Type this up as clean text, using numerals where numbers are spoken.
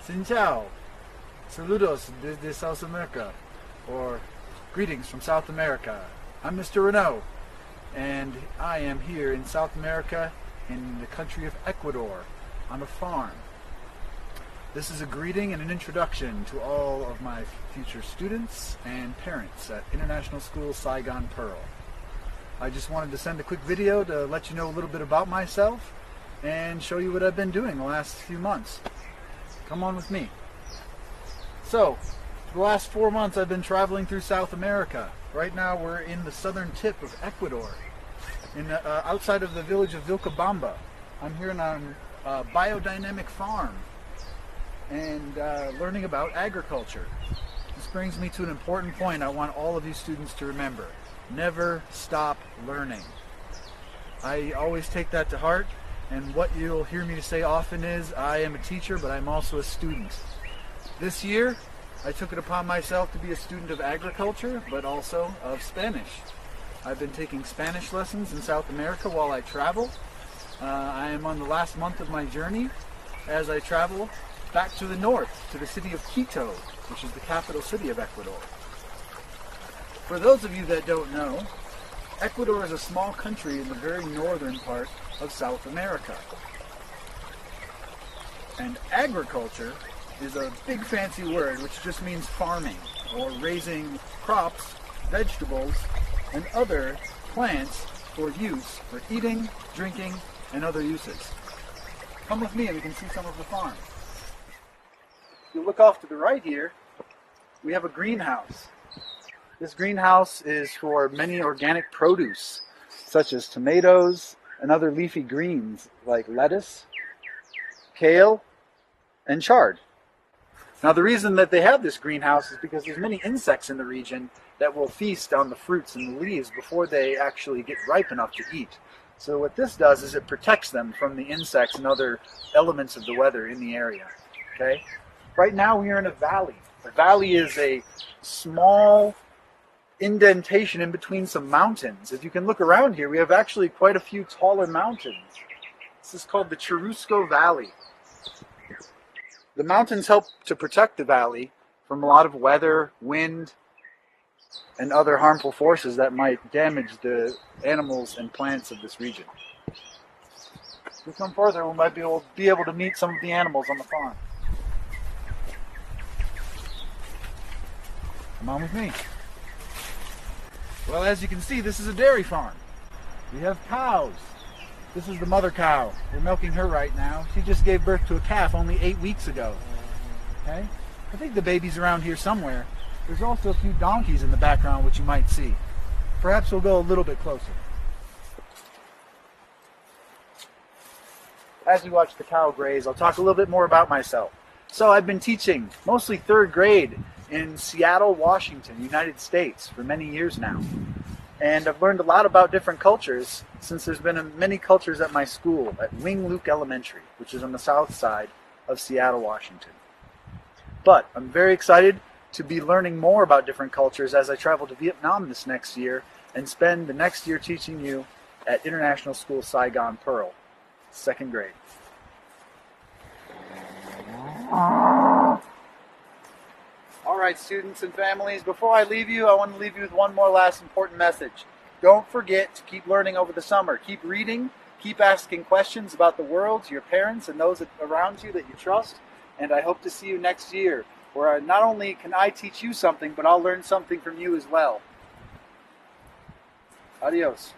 Xin chao, saludos desde South America, or greetings from South America. I'm Mr. Renault, and I am here in South America in the country of Ecuador on a farm. This is a greeting and an introduction to all of my future students and parents at International School Saigon Pearl. I just wanted to send a quick video to let you know a little bit about myself and show you what I've been doing the last few months. Come on with me. So, for the last 4 months I've been traveling through South America. Right now we're in the southern tip of Ecuador, outside of the village of Vilcabamba. I'm here on a biodynamic farm and learning about agriculture. This brings me to an important point I want all of you students to remember. Never stop learning. I always take that to heart, and what you'll hear me say often is, I am a teacher, but I'm also a student. This year, I took it upon myself to be a student of agriculture, but also of Spanish. I've been taking Spanish lessons in South America while I travel. I am on the last month of my journey as I travel back to the north, to the city of Quito, which is the capital city of Ecuador. For those of you that don't know, Ecuador is a small country in the very northern part of South America. And agriculture is a big fancy word which just means farming, or raising crops, vegetables, and other plants for use for eating, drinking, and other uses. Come with me and we can see some of the farm. If you look off to the right here, we have a greenhouse. This greenhouse is for many organic produce, such as tomatoes and other leafy greens like lettuce, kale, and chard. Now the reason that they have this greenhouse is because there's many insects in the region that will feast on the fruits and the leaves before they actually get ripe enough to eat. So what this does is it protects them from the insects and other elements of the weather in the area. Okay? Right now we are in a valley. A valley is a small indentation in between some mountains. If you can look around here, we have actually quite a few taller mountains. This is called the Churrusco Valley. The mountains help to protect the valley from a lot of weather, wind, and other harmful forces that might damage the animals and plants of this region. If we come further, we might be able to meet some of the animals on the farm. Come on with me. Well, as you can see, this is a dairy farm. We have cows. This is the mother cow. We're milking her right now. She just gave birth to a calf only 8 weeks ago. Okay? I think the baby's around here somewhere. There's also a few donkeys in the background, which you might see. Perhaps we'll go a little bit closer. As we watch the cow graze, I'll talk a little bit more about myself. So I've been teaching mostly 3rd grade in Seattle, Washington, United States for many years now. And I've learned a lot about different cultures since there's been many cultures at my school at Wing Luke Elementary, which is on the south side of Seattle, Washington. But I'm very excited to be learning more about different cultures as I travel to Vietnam this next year and spend the next year teaching you at International School Saigon Pearl, 2nd grade. Alright, students and families, before I leave you, I want to leave you with one more last important message. Don't forget to keep learning over the summer. Keep reading, keep asking questions about the world to your parents and those around you that you trust, and I hope to see you next year, where not only can I teach you something, but I'll learn something from you as well. Adios.